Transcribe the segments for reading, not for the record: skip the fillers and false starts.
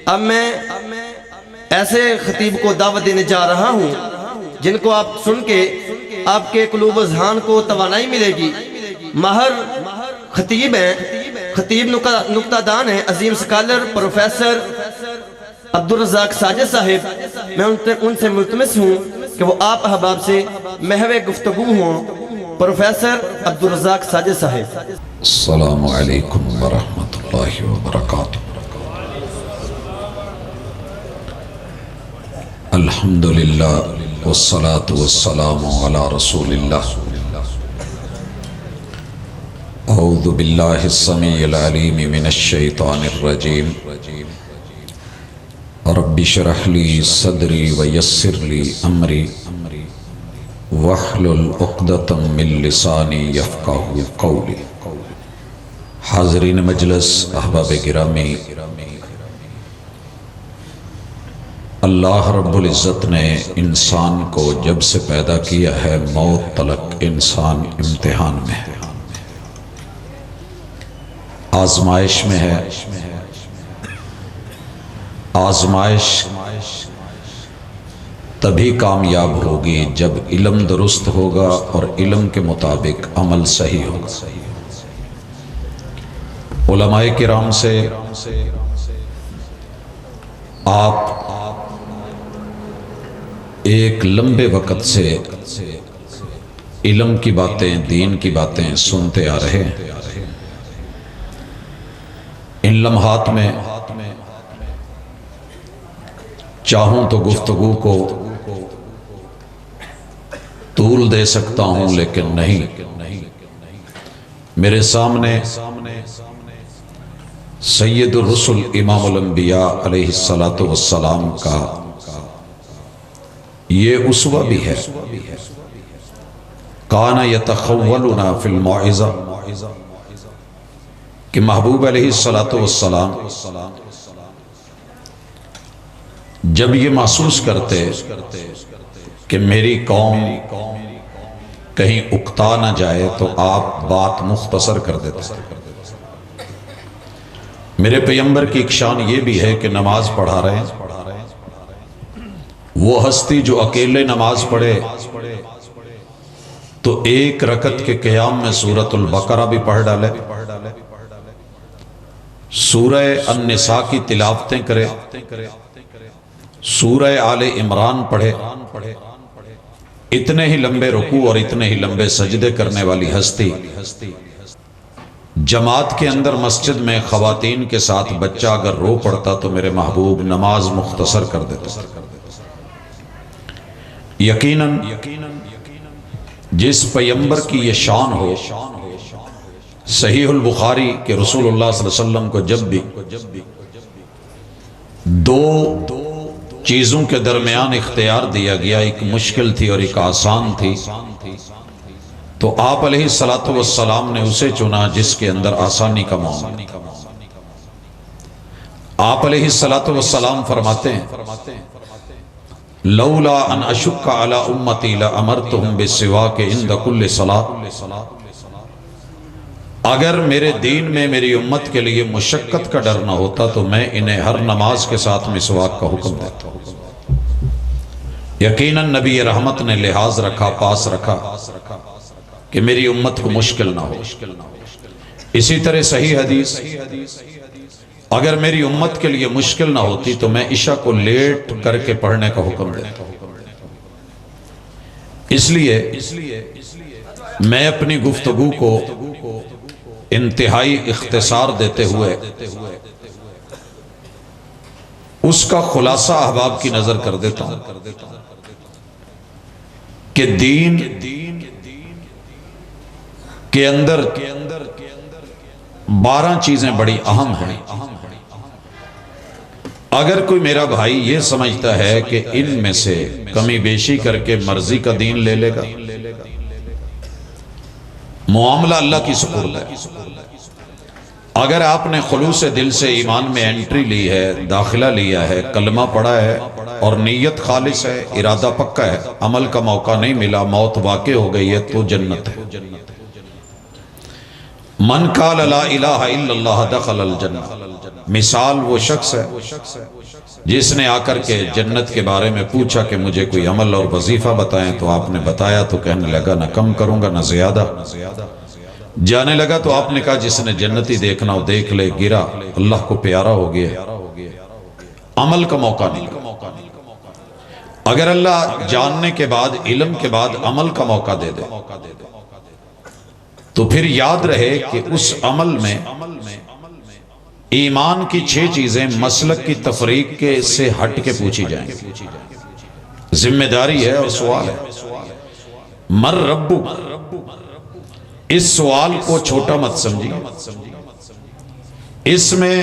اب میں ایسے خطیب کو دعوت دینے جا رہا ہوں جن کو آپ سن کے آپ کے قلوب و ذہان کو توانائی ملے گی۔ ماہر خطیب ہیں، خطیب نکتہ دان ہیں، عظیم سکالر پروفیسر عبدالرزاق ساجد صاحب۔ میں ان سے ملتمس ہوں کہ وہ آپ احباب سے محو گفتگو ہوں۔ پروفیسر عبدالرزاق ساجد صاحب۔ السلام علیکم ورحمۃ اللہ وبرکاتہ۔ الحمدللہ والصلاة والسلام علی رسول اللہ۔ اعوذ باللہ السمیع العلیم من الشیطان الرجیم۔ رب اشرح لی صدری ویسر لی امری واحلل عقدۃ من لسانی یفقہوا قولی۔ حاضرین مجلس، احباب گرامی، اللہ رب العزت نے انسان کو جب سے پیدا کیا ہے موت تلک انسان امتحان میں ہے، آزمائش میں ہے۔ آزمائش تبھی کامیاب ہوگی جب علم درست ہوگا اور علم کے مطابق عمل صحیح ہوگا۔ علماء کرام سے آپ ایک لمبے وقت سے علم کی باتیں، دین کی باتیں سنتے آ رہے ہیں۔ ان لمحات میں چاہوں تو گفتگو کو طول دے سکتا ہوں، لیکن نہیں۔ میرے سامنے سید الرسل امام الانبیاء علیہ السلام کا یہ اسوہ بھی ہے۔ کان یتخولنا فی الموعظہ، کہ محبوب علیہ السلام جب یہ محسوس کرتے کہ میری قوم کہیں اکتا نہ جائے تو آپ بات مختصر کر دیتے۔ میرے پیغمبر کی ایک شان یہ بھی ہے کہ نماز پڑھا رہے ہیں، وہ ہستی جو اکیلے نماز پڑھے تو ایک رکعت کے قیام میں سورۃ البقرہ بھی پڑھ ڈالے، سورہ النساء کی تلاوتیں کرے، سورہ آل عمران پڑھے، اتنے ہی لمبے رکوع اور اتنے ہی لمبے سجدے کرنے والی ہستی جماعت کے اندر مسجد میں خواتین کے ساتھ بچہ اگر رو پڑتا تو میرے محبوب نماز مختصر کر دیتے۔ یقیناً جس پیغمبر کی یہ شان ہو، صحیح البخاری کہ رسول اللہ صلی اللہ علیہ وسلم کو جب بھی دو چیزوں کے درمیان اختیار دیا گیا، ایک مشکل تھی اور ایک آسان تھی، تو آپ علیہ السلام نے اسے چنا جس کے اندر آسانی کا معاملہ۔ آپ علیہ السلام فرماتے ہیں لولا ان اشق علی امتی لامرتہم بالسواک عند کل صلاۃ، اگر میرے دین میں میری امت کے لیے مشقت کا ڈر نہ ہوتا تو میں انہیں ہر نماز کے ساتھ مسواک کا حکم دیتا۔ یقیناً نبی رحمت نے لحاظ رکھا، پاس رکھا کہ میری امت کو مشکل نہ ہو۔ اسی طرح صحیح حدیث، اگر میری امت کے لیے مشکل نہ ہوتی تو میں عشاء کو لیٹ کر کے پڑھنے کا حکم دیتا۔ اس لیے میں اپنی گفتگو کو انتہائی اختصار دیتے ہوئے اس کا خلاصہ احباب کی نظر کر دیتا ہوں کہ دین کے اندر 12 چیزیں بڑی اہم ہیں۔ اگر کوئی میرا بھائی یہ سمجھتا ہے کہ ان میں سے کمی بیشی کر کے مرضی کا دین لے لے گا، معاملہ اللہ کی سپرد ہے۔ اگر آپ نے خلوص دل سے ایمان میں انٹری لی ہے، داخلہ لیا ہے، کلمہ پڑھا ہے اور نیت خالص ہے، ارادہ پکا ہے، عمل کا موقع نہیں ملا، موت واقع ہو گئی ہے، تو جنت ہے۔ من قال لا الہ الا اللہ دخل الجنہ، مثال وہ شخص ہے جس نے آ کر کے جنت کے بارے میں پوچھا کہ مجھے کوئی عمل اور وظیفہ بتائیں، تو آپ نے بتایا تو کہنے لگا نہ کم کروں گا نہ زیادہ۔ جانے لگا تو آپ نے کہا جس نے جنتی دیکھنا ہو دیکھ لے، گرا اللہ کو پیارا ہو گیا، عمل کا موقع نہیں۔ اگر اللہ جاننے کے بعد، علم کے بعد عمل کا موقع دے دے تو پھر یاد رہے کہ اس عمل میں ایمان کی 6 چیزیں مسلک کی تفریق کے سے ہٹ کے پوچھی جائیں گی۔ ذمہ داری ہے اور سوال ہے، مر ربو، اس سوال کو چھوٹا مت سمجھیے۔ اس میں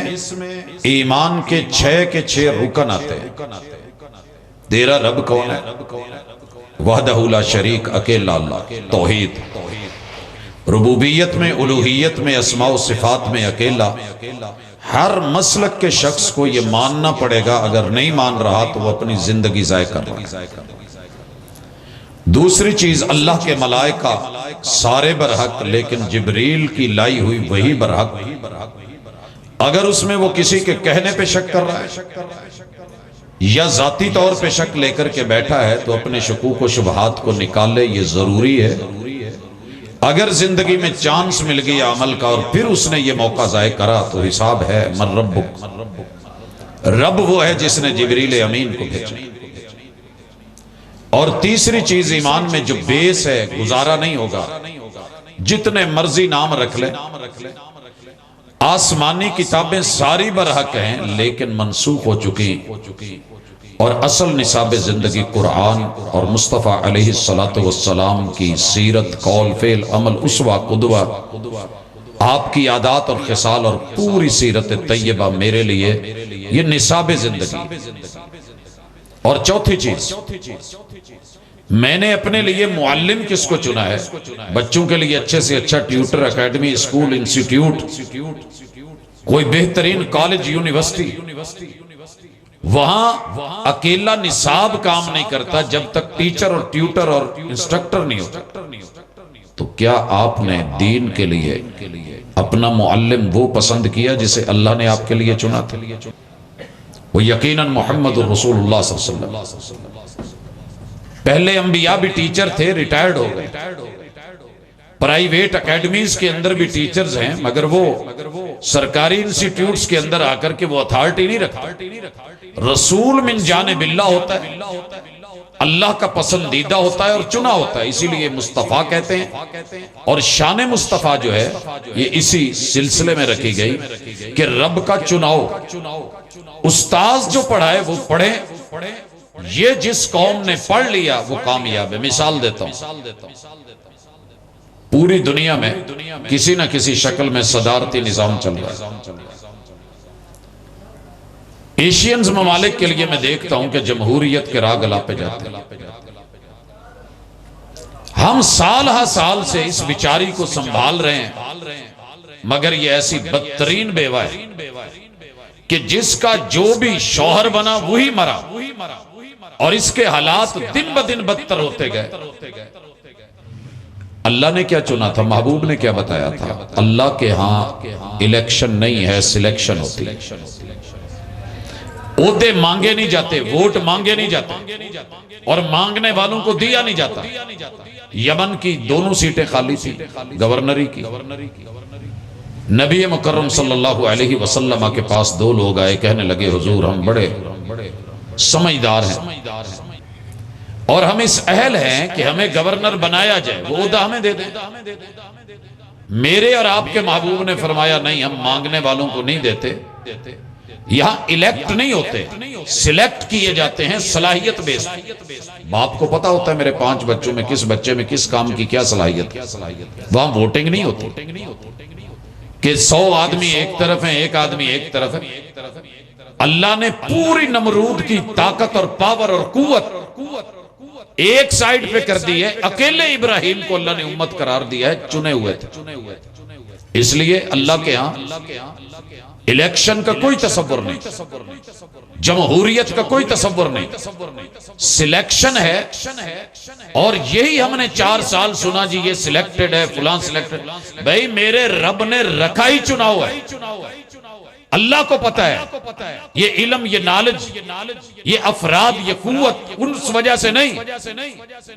ایمان کے 6 رکن آتے ہیں۔ تیرا رب کون ہے؟ وحدہ لا شریک، اکیلا اللہ، توحید۔ ربوبیت میں، الوہیت میں، اسماء و صفات میں اکیلا۔ ہر مسلک کے شخص کو یہ ماننا پڑے گا، اگر نہیں مان رہا تو وہ اپنی زندگی ضائع کر رہا ہے۔ دوسری چیز، اللہ کے ملائکہ سارے برحق، لیکن جبریل کی لائی ہوئی وہی برحق۔ اگر اس میں وہ کسی کے کہنے پہ شک کر رہا ہے یا ذاتی طور پہ شک لے کر کے بیٹھا ہے تو اپنے شکوک و شبہات کو نکالے، یہ ضروری ہے۔ اگر زندگی میں چانس مل گئی عمل کا اور پھر اس نے یہ موقع ضائع کرا تو حساب ہے، من ربک، رب وہ ہے جس نے جبریل امین کو بھیجا۔ اور تیسری چیز ایمان میں جو بیس ہے، گزارا نہیں ہوگا، جتنے مرضی نام رکھ لیں، آسمانی کتابیں ساری برحق ہیں لیکن منسوخ ہو چکی، اور اصل نصاب زندگی قرآن اور مصطفیٰ علیہ السلام کی سیرت، قول، فعل، عمل، اسوہ، قدوہ، آپ کی عادات اور خصال اور پوری سیرت طیبہ میرے لیے یہ نصاب زندگی۔ اور چوتھی چیز، میں نے اپنے لیے معلم کس کو چنا ہے؟ بچوں کے لیے اچھے سے اچھا ٹیوٹر، اکیڈمی، اسکول، انسٹیٹیوٹ، کوئی بہترین کالج، یونیورسٹی۔ وہاں اکیلا نصاب کام نہیں کرتا جب تک ٹیچر اور ٹیوٹر اور انسٹرکٹر نہیں ہوتا۔ تو کیا آپ نے دین کے لیے اپنا معلم وہ پسند کیا جسے اللہ نے آپ کے لیے چنا تھا؟ وہ یقیناً محمد رسول اللہ صلی اللہ علیہ وسلم۔ پہلے انبیاء بھی ٹیچر تھے، ریٹائرڈ ہو گئے۔ پرائیویٹ اکیڈمیز کے اندر بھی ٹیچرز ہیں، مگر وہ سرکاری انسٹیٹیوٹس کے اندر آ کر کے وہ اتھارٹی نہیں رکھتا۔ رسول من جانب اللہ ہوتا ہے، اللہ کا پسندیدہ ہوتا ہے اور چنا ہوتا ہے، اسی لیے مصطفیٰ کہتے ہیں۔ اور شان مصطفیٰ جو ہے یہ اسی سلسلے میں رکھی گئی کہ رب کا چناؤ۔ استاذ جو پڑھائے وہ پڑھے، یہ جس قوم نے پڑھ لیا وہ کامیاب ہے۔ مثال دیتا ہوں، پوری دنیا میں کسی نہ کسی شکل میں صدارتی نظام چل رہا ہے۔ ایشینز ممالک کے لیے میں دیکھتا ہوں کہ جمہوریت کے راہ گلاپے جاتے ہیں۔ ہم سال ہا سال سے اس بیچاری کو سنبھال رہے ہیں، مگر یہ ایسی بدترین بیوہ ہے کہ جس کا جو بھی شوہر بنا وہی مرا، اور اس کے حالات دن بدن بدتر ہوتے گئے۔ اللہ نے کیا چنا تھا؟ محبوب نے کیا بتایا تھا؟ اللہ کے ہاں الیکشن نہیں ہے، سلیکشن ہوتی ہے۔ عہدے مانگے نہیں جاتے، ووٹ مانگے نہیں جاتے، اور مانگنے والوں کو دیا نہیں جاتا۔ یمن کی دونوں سیٹیں خالی تھی، گورنری کی۔ نبی مکرم صلی اللہ علیہ وسلم کے پاس 2 لوگ آئے، کہنے لگے حضور ہم بڑے سمجھدار ہیں اور ہم اس اہل ہیں کہ ہمیں گورنر بنایا جائے، وہ عہدہ ہمیں دے دیں۔ میرے اور آپ کے محبوب نے فرمایا نہیں، ہم مانگنے والوں کو نہیں دیتے، یہاں الیکٹ نہیں ہوتے، سلیکٹ کیے جاتے ہیں صلاحیت بیس۔ باپ کو پتا ہوتا ہے میرے 5 بچوں میں کس بچے میں کس کام کی کیا صلاحیت ہے۔ وہاں ووٹنگ نہیں ہوتی کہ 100 آدمی ایک طرف ہیں، 1 آدمی ایک طرف ہے۔ اللہ نے پوری نمرود کی طاقت اور پاور اور قوت ایک سائیڈ پہ کر دی ہے، اکیلے ابراہیم کو اللہ نے امت قرار دیا ہے، چنے ہوئے تھے۔ اس لیے اللہ کے ہاں الیکشن کا کوئی تصور نہیں، جمہوریت کا کوئی تصور نہیں، سلیکشن ہے۔ اور یہی ہم نے 4 سال سنا جی یہ سلیکٹڈ ہے، فلان سلیکٹڈ۔ بھئی میرے رب نے رکھا ہی چناؤ ہے، اللہ کو پتہ ہے یہ علم، یہ نالج، یہ افراد، یہ قوت اس وجہ سے نہیں،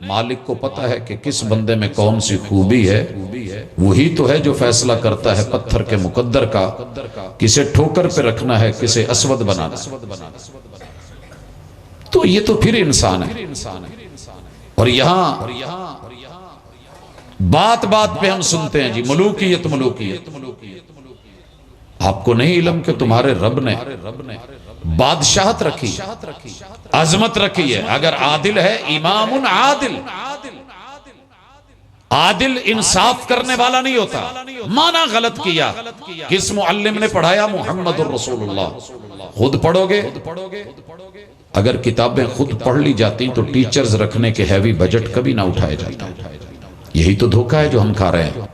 مالک کو پتہ ہے کہ کس بندے میں کون سی خوبی ہے، وہی تو ہے جو فیصلہ کرتا ہے پتھر کے مقدر کا، کسے ٹھوکر پہ رکھنا ہے، کسے اسود بنانا ہے۔ تو یہ تو پھر انسان ہے۔ اور یہاں بات بات پہ ہم سنتے ہیں جی ملوکیت ملوکیت۔ آپ کو نہیں علم کہ تمہارے رب نے بادشاہت رکھی، عظمت رکھی ہے۔ اگر عادل ہے، امام عادل، عادل انصاف کرنے والا نہیں ہوتا۔ مانا غلط کیا، کس معلم نے پڑھایا؟ محمد الرسول اللہ۔ خود پڑھو گے؟ اگر کتابیں خود پڑھ لی جاتی تو ٹیچرز رکھنے کے ہیوی بجٹ کبھی نہ اٹھائے جاتا۔ یہی تو دھوکہ ہے جو ہم کھا رہے ہیں۔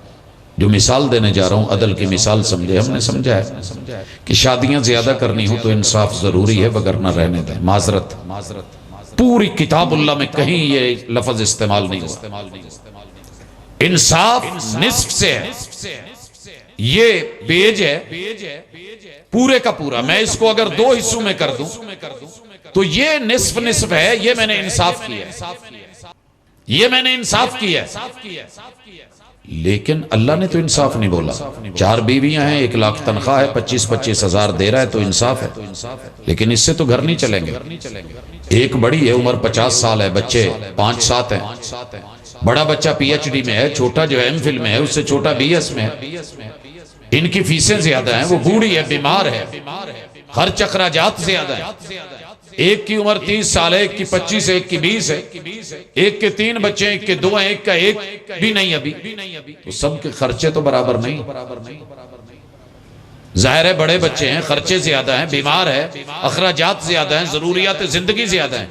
جو مثال دینے جا رہا ہوں عدل کی مثال سمجھے، ہم نے سمجھا ہے کہ شادیاں زیادہ کرنی ہوں تو انصاف ضروری ہے، وگرنہ رہنے دیں۔ معذرت، پوری کتاب اللہ میں کہیں یہ لفظ استعمال نہیں ہوا۔ انصاف نصف سے ہے، یہ پیج ہے پورے کا پورا۔ میں اس کو اگر 2 حصوں میں کر دوں تو یہ نصف نصف ہے، یہ میں نے انصاف کیا ہے، یہ میں نے انصاف کیا ہے۔ لیکن اللہ نے تو انصاف نہیں بولا۔ 4 بیویاں ہیں، 1 لاکھ تنخواہ ہے، 25-25 ہزار دے رہا ہے تو انصاف ہے۔ لیکن اس سے تو گھر نہیں چلیں گے۔ ایک بڑی ہے، عمر 50 سال ہے، بچے 5-7 ہیں۔ بڑا بچہ پی ایچ ڈی میں ہے، چھوٹا جو ایم فل میں ہے، اس سے چھوٹا بی ایس میں ہے۔ ان کی فیسیں زیادہ ہیں، وہ بوڑھی ہے، بیمار ہے، خرچ اخراجات زیادہ ہیں۔ ایک کی عمر 30 سال ہے، ایک کی 25 ہے، ایک کی 20 ہے، ایک کے 3 بچے ہیں، ایک کے 2 ہیں، ایک کا 1 بھی نہیں ابھی۔ تو سب کے خرچے تو برابر نہیں۔ ظاہر ہے بڑے بچے ہیں، خرچے زیادہ ہیں، بیمار ہے، اخراجات زیادہ ہیں، ضروریات زندگی زیادہ ہیں۔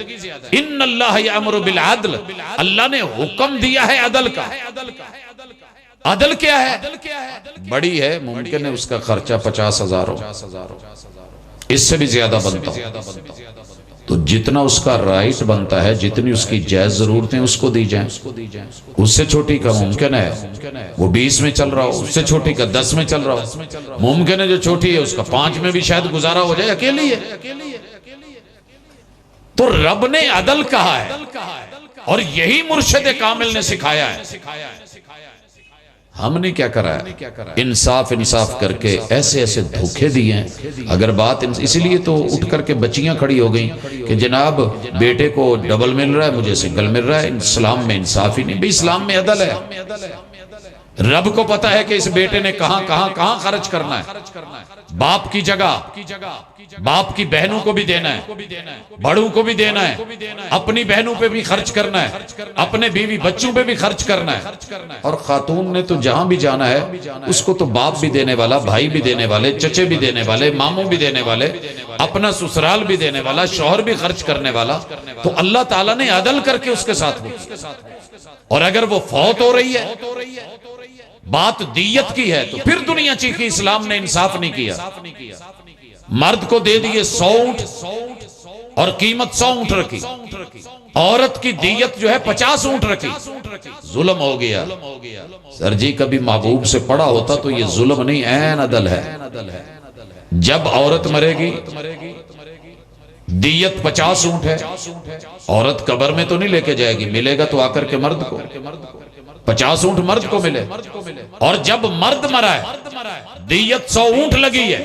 ان اللہ یامر بالعدل، اللہ نے حکم دیا ہے عدل کا۔ عدل کیا ہے؟ بڑی ہے، ممکن ہے اس کا خرچہ 50,000 ہو، اس سے بھی زیادہ بنتا ہو، تو جتنا اس کا رائٹ بنتا ہے، جتنی اس کی جائز ضرورتیں اس کو دی جائیں۔ اس سے چھوٹی کا ممکن ہے وہ 20 میں چل رہا ہو، اس سے چھوٹی کا 10 میں چل رہا ہو، ممکن ہے جو چھوٹی ہے اس کا 5 میں بھی شاید گزارا ہو جائے، اکیلی ہے۔ تو رب نے عدل کہا ہے اور یہی مرشد کامل نے سکھایا ہے۔ ہم نے کیا کرا ہے؟ انصاف کر کے ایسے ایسے دھوکے دیے ہیں۔ اگر بات اس لیے تو اٹھ کر کے بچیاں کھڑی ہو گئیں کہ جناب بیٹے کو ڈبل مل رہا ہے، مجھے سنگل مل رہا ہے، اسلام میں انصاف ہی نہیں۔ بھی اسلام میں عدل ہے۔ رب کو پتا ہے کہ اس بیٹے نے کہاں خرچ کرنا ہے۔ باپ کی جگہ باپ کی بہنوں کو بھی دینا ہے، بڑوں کو بھی دینا ہے، اپنی بہنوں پہ بھی خرچ کرنا ہے، اپنے بیوی بچوں پہ بھی خرچ کرنا ہے۔ اور خاتون نے تو جہاں بھی جانا ہے اس کو تو باپ بھی دینے والا، بھائی بھی دینے والے، چچے بھی دینے والے، ماموں بھی دینے والے، اپنا سسرال بھی دینے والا، شوہر بھی خرچ کرنے والا۔ تو اللہ تعالیٰ نے عدل کر کے اس کے ساتھ ہو۔ اور اگر وہ فوت ہو رہی ہے، بات دیت کی ہے، تو پھر دنیا چیخی اسلام نے انصاف نہیں کیا۔ مرد کو دے دیے 100 اونٹ اور قیمت 100 اونٹ رکھی، عورت کی دیت جو ہے 50 اونٹ رکھی۔ ظلم ہو گیا۔ سر جی کبھی محبوب سے پڑا ہوتا تو یہ ظلم نہیں، عین عدل ہے۔ جب عورت مرے گی دیت 50 اونٹ ہے، عورت قبر میں تو نہیں لے کے جائے گی، ملے گا تو آ کر کے مرد کو، 50 اونٹ مرد کو ملے۔ اور جب مرد مرا ہے دیت 100 اونٹ لگی ہے،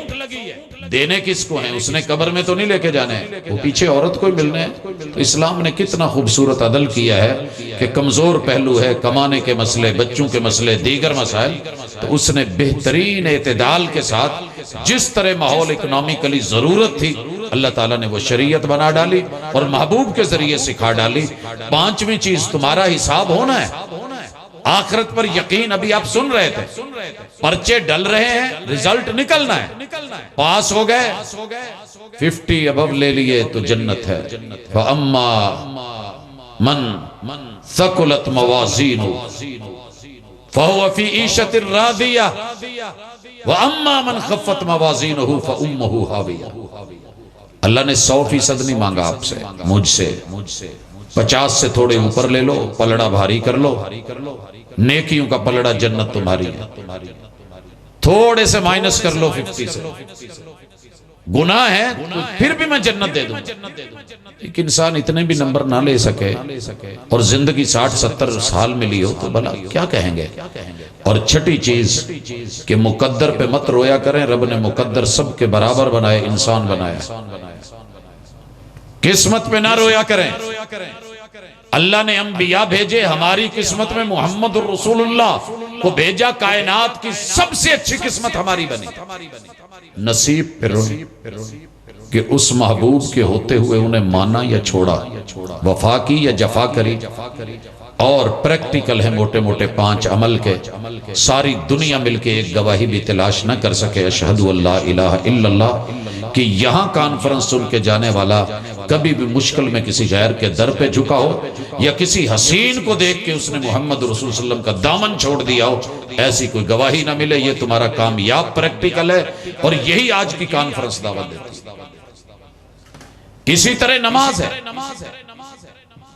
دینے کس کو ہیں؟ اس نے قبر میں تو نہیں لے کے جانے ہیں، وہ پیچھے عورت کو ہی ملنے ہیں۔ تو اسلام نے کتنا خوبصورت عدل کیا ہے کہ کمزور پہلو ہے، کمانے کے مسئلے، بچوں کے مسئلے، دیگر مسائل، تو اس نے بہترین اعتدال کے ساتھ جس طرح ماحول اکنامیکلی ضرورت تھی اللہ تعالیٰ نے وہ شریعت بنا ڈالی اور محبوب کے ذریعے سکھا ڈالی۔ 5ویں چیز تمہارا حساب ہونا ہے، آخرت پر یقین۔ ابھی آپ سن رہے تھے، پرچے ڈل رہے ہیں، رزلٹ نکلنا ہے، پاس ہو گئے 50 ابو لے لیے تو جنت ہے۔ فَأَمَّا مَنْ ثَقُلَتْ مَوَازِينُهُ فَهُوَ فِي عِيشَةٍ رَاضِيَةٍ وَأَمَّا مَنْ خَفَّتْ مَوَازِينُهُ فَأُمُّهُ هَاوِيَةٌ۔ اللہ نے 100% نہیں مانگا آپ سے، مجھ سے 50 سے تھوڑے اوپر لے لو، پلڑا بھاری کر لو، نیکیوں کا پلڑا جنت تمہاری ہے، تھوڑے سے مائنس کر لو 50 سے، گناہ ہے تو پھر بھی میں جنت دے دوں. ایک انسان اتنے بھی نمبر نہ لے سکے اور زندگی 60-70 سال ملی ہو تو بھلا کیا کہیں گے. اور چھٹی چیز کہ مقدر پہ مت رویا کریں. رب نے مقدر سب کے برابر بنائے، انسان بنایا. قسمت پہ نہ رویا کریں. اللہ نے انبیاء بھیجے، ہماری قسمت میں محمد الرسول اللہ کو بھیجا، کائنات کی سب سے اچھی قسمت ہماری بنی. نصیب پہ روئیں کہ اس محبوب کے ہوتے ہوئے انہیں مانا یا چھوڑا، وفا کی یا جفا کری. اور پریکٹیکل ہیں موٹے موٹے 5 عمل کے. ساری دنیا مل کے ایک گواہی بھی تلاش نہ کر سکے اشہد اللہ الہ الا اللہ کہ یہاں کانفرنس سن کے جانے والا کبھی بھی مشکل میں کسی غیر کے در پہ جھکا ہو یا کسی حسین کو دیکھ کے اس نے محمد رسول صلی اللہ علیہ وسلم کا دامن چھوڑ دیا ہو. ایسی کوئی گواہی نہ ملے. یہ تمہارا کامیاب پریکٹیکل ہے اور یہی آج کی کانفرنس دعوت دیتی ہے. اسی طرح نماز ہے،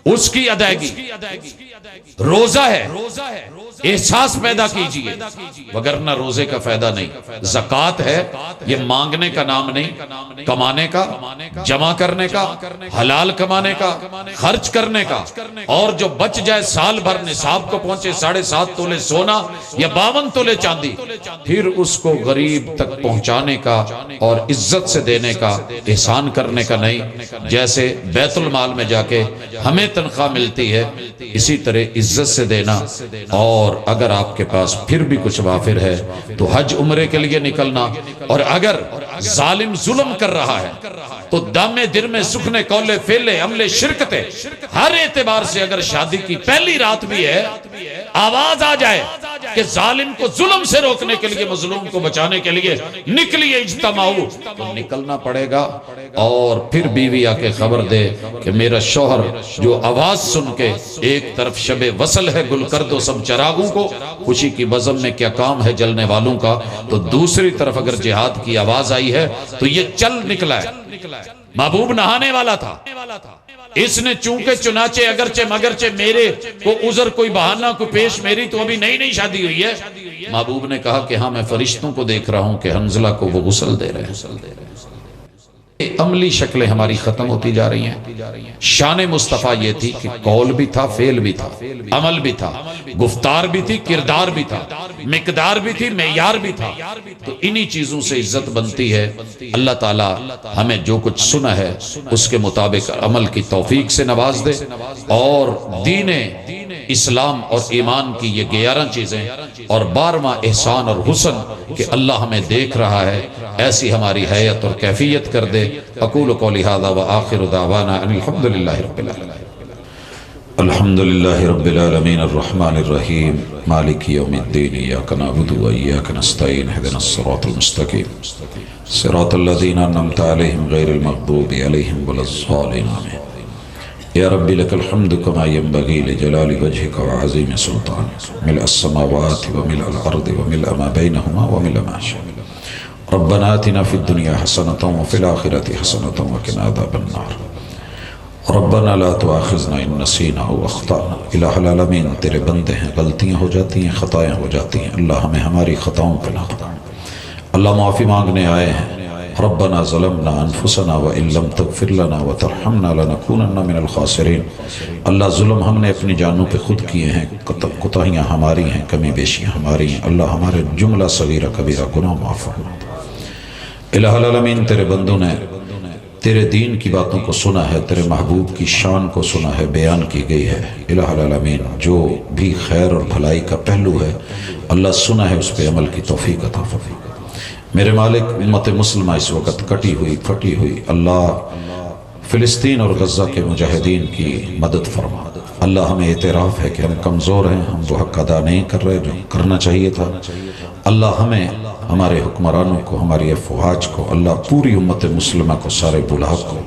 اس کی ادائیگی. روزہ ہے، احساس پیدا کیجئے وگرنہ روزے کا فائدہ نہیں. زکوٰۃ ہے، یہ مانگنے کا نام نہیں، کمانے کا، جمع کرنے کا، حلال کمانے کا، خرچ کرنے کا. اور جو بچ جائے سال بھر نصاب کو پہنچے 7.5 تولے سونا یا 52 تولے چاندی، پھر اس کو غریب تک پہنچانے کا اور عزت سے دینے کا، احسان کرنے کا نہیں. جیسے بیت المال میں جا کے ہمیں تنخواہ ملتی ہے اسی طرح عزت سے دینا. اور اگر آپ کے پاس پھر بھی کچھ وافر ہے تو حج عمرے کے لیے نکلنا. اور اگر ظالم ظلم کر رہا ہے تو دم در میں سکھنے کولے فیلے عملے شرکتے، ہر اعتبار سے اگر شادی کی پہلی رات بھی ہے آواز آ جائے کہ ظالم کو ظلم سے روکنے کے لیے، مظلوم کو بچانے کے لیے نکلیے اجتماع، تو نکلنا پڑے گا. اور پھر بیوی آ کے خبر دے کہ میرا شوہر جو آواز سن کے ایک طرف شب وصل ہے گل کر دو سب چراغوں کو، خوشی کی بزم میں کیا کام ہے جلنے والوں کا، تو دوسری طرف اگر جہاد کی آواز آئی ہے تو یہ چل نکلا ہے. محبوب نہانے والا تھا، اس نے چونکہ چنانچہ اگرچہ مگرچہ میرے کو عذر کوئی بہانہ کو پیش، میری تو ابھی نئی شادی ہوئی ہے. محبوب نے کہا کہ ہاں میں فرشتوں کو دیکھ رہا ہوں کہ حنظلہ کو وہ غسل دے رہے ہیں. عملی شکلیں ہماری ختم ہوتی جا رہی ہیں. شان مصطفیٰ یہ تھی کہ قول بھی تھا، فعل بھی تھا، عمل بھی تھا، گفتار بھی تھی، کردار بھی تھا، مقدار بھی تھی، معیار بھی تھا. تو انہی چیزوں سے عزت بنتی ہے. اللہ تعالی ہمیں جو کچھ سنا ہے اس کے مطابق عمل کی توفیق سے نواز دے. اور دین اسلام اور ایمان کی یہ 11 چیزیں اور 12واں احسان اور حسن کہ اللہ ہمیں دیکھ رہا ہے، ایسی ہماری حیت اور کیفیت کر دے. اقول قولی ھذا وآخر دعوانا ان الحمد للہ رب العالمین. الحمد للہ رب العالمین الرحمن الرحیم مالک یوم الدین ایاک نعبد و ایاک نستعین اهدنا الصراط المستقیم صراط الذین انعمت علیہم غیر المغضوب علیہم ولا الضالین. یا رب لک الحمد کما ینبغی لجلال وجہک وعظیم سلطانک ملء السماوات وملء الارض وملء ما بینہما وملء ما شئت. ربنا آتنا فی الدنیا حسنۃ وفی الآخرۃ حسنۃ وقنا عذاب النار. ربنا لا تؤاخذنا ان نسینا او اخطأنا. الہ العالمین تیرے بندے ہیں، غلطیاں ہو جاتی ہیں، خطائیں ہو جاتی ہیں. اللہ ہمیں ہماری خطاؤں پہ نہ خطا. اللہ معافی مانگنے آئے ہیں. ربنا ظلمنا انفسنا وان لم تغفر لنا وترحمنا لنکونن من الخاسرین. اللہ ظلم ہم نے اپنی جانوں پہ خود کیے ہیں، کوتاہیاں ہماری ہیں، کمی بیشیاں ہماری ہیں. اللہ ہمارے جملہ صغیرہ کبیرہ گناہ معاف فرما. الہ العالمین تیرے بندوں نے تیرے دین کی باتوں کو سنا ہے، تیرے محبوب کی شان کو سنا ہے، بیان کی گئی ہے. الہ العالمین جو بھی خیر اور بھلائی کا پہلو ہے اللہ سنا ہے، اس پہ عمل کی توفیق عطا فرما. میرے مالک امت مسلمہ اس وقت کٹی ہوئی پھٹی ہوئی، اللہ فلسطین اور غزہ کے مجاہدین کی مدد فرما. اللہ ہمیں اعتراف ہے کہ ہم کمزور ہیں، ہم وہ حق ادا نہیں کر رہے جو کرنا چاہیے تھا. اللہ ہمیں، ہمارے حکمرانوں کو، ہماری افواج کو، اللہ پوری امت مسلمہ کو، سارے بلاغ کو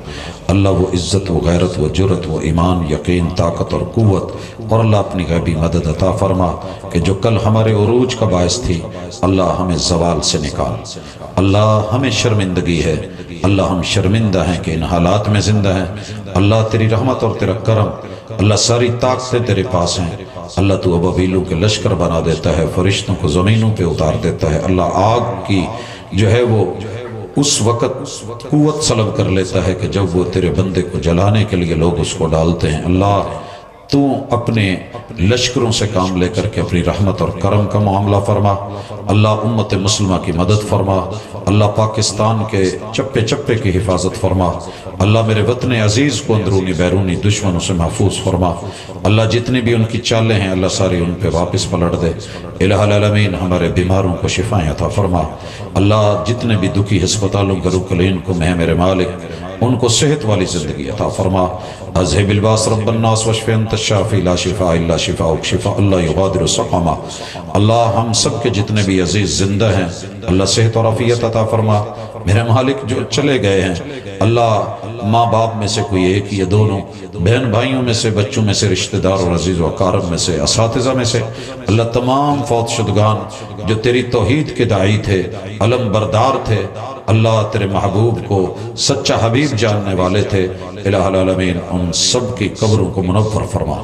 اللہ وہ عزت و غیرت و جرت و ایمان، یقین، طاقت اور قوت، اور اللہ اپنی غیبی مدد عطا فرما کہ جو کل ہمارے عروج کا باعث تھی اللہ ہمیں زوال سے نکال. اللہ ہمیں شرمندگی ہے، اللہ ہم شرمندہ ہیں کہ ان حالات میں زندہ ہیں. اللہ تیری رحمت اور تیرا کرم، اللہ ساری طاقتیں تیرے پاس ہیں. اللہ تو ابابیلوں کے لشکر بنا دیتا ہے، فرشتوں کو زمینوں پہ اتار دیتا ہے. اللہ آگ کی جو ہے وہ اس وقت قوت سلب کر لیتا ہے کہ جب وہ تیرے بندے کو جلانے کے لیے لوگ اس کو ڈالتے ہیں۔ اللہ تو اپنے لشکروں سے کام لے کر کے اپنی رحمت اور کرم کا معاملہ فرما۔ اللہ امت مسلمہ کی مدد فرما۔ اللہ پاکستان کے چپے چپے کی حفاظت فرما۔ اللہ میرے وطن عزیز کو اندرونی بیرونی دشمنوں سے محفوظ فرما۔ اللہ جتنی بھی ان کی چالیں ہیں اللہ ساری ان پہ واپس پلٹ دے۔ الہ العالمین ہمارے بیماروں کو شفائیں عطا فرما۔ اللہ جتنے بھی دکھی ہسپتالوں کے رکلین کو میں میرے مالک ان کو صحت والی زندگی عطا فرما۔ اذهب الباس رب الناس واشف انت الشافی لا شفاء الا شفاءک شفاء اللہ یغادر سقما۔ اللہ ہم سب کے جتنے بھی عزیز زندہ ہیں اللہ صحت اور عافیت عطا فرما۔ میرے مالک جو چلے گئے ہیں اللہ ماں باپ میں سے کوئی ایک یا دونوں، بہن بھائیوں میں سے، بچوں میں سے، رشتہ دار اور عزیز و اقارب میں سے، اساتذہ میں سے، اللہ تمام فوت شدگان جو تیری توحید کے داعی تھے، علم بردار تھے، اللہ تیرے محبوب کو سچا حبیب جاننے والے تھے، الہ العالمین ان سب کی قبروں کو منور فرما۔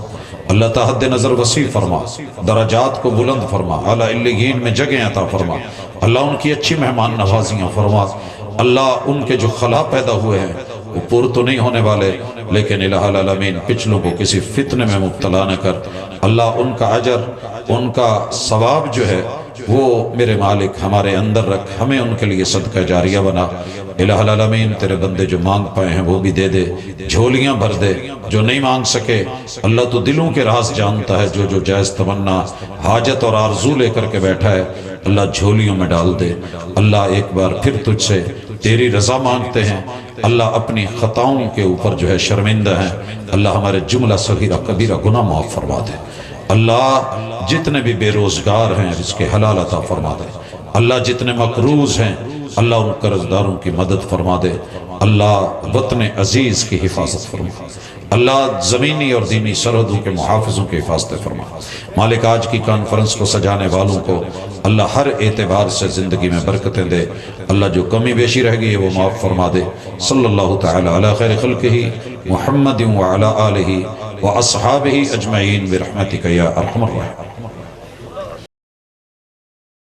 اللہ تحد نظر وسیع فرما، درجات کو بلند فرما، اعلیٰ علیین میں جگہیں عطا فرما۔ اللہ ان کی اچھی مہمان نوازیاں فرما۔ اللہ ان کے جو خلا پیدا ہوئے ہیں وہ پور تو نہیں ہونے والے، لیکن الہ العالمین پچھلوں کو کسی فتنے میں مبتلا نہ کر۔ اللہ ان کا اجر، ان کا ثواب جو ہے وہ میرے مالک ہمارے اندر رکھ، ہمیں ان کے لیے صدقہ جاریہ بنا۔ الہ العالمین تیرے بندے جو مانگ پائے ہیں وہ بھی دے دے، جھولیاں بھر دے، جو نہیں مانگ سکے اللہ تو دلوں کے راز جانتا ہے، جو جائز تمنا حاجت اور آرزو لے کر کے بیٹھا ہے اللہ جھولیوں میں ڈال دے۔ اللہ ایک بار پھر تجھ سے تیری رضا مانگتے ہیں، اللہ اپنی خطاؤں کے اوپر جو ہے شرمندہ ہیں، اللہ ہمارے جملہ صغیرہ کبیرہ گناہ معاف فرما دے۔ اللہ جتنے بھی بے روزگار ہیں رزق حلال عطا فرما دے۔ اللہ جتنے مقروض ہیں اللہ ان قرضداروں کی مدد فرما دے۔ اللہ وطن عزیز کی حفاظت فرما۔ اللہ زمینی اور دینی سرحدوں کے محافظوں کی حفاظت فرما۔ مالک آج کی کانفرنس کو سجانے والوں کو اللہ ہر اعتبار سے زندگی میں برکتیں دے۔ اللہ جو کمی بیشی رہ گئی ہے وہ معاف فرما دے۔ صلی اللہ تعالی علی خیر خلقہ محمد وعلی آلہ واصحابہ اجمعین برحمتک یا ارحم الراحمین۔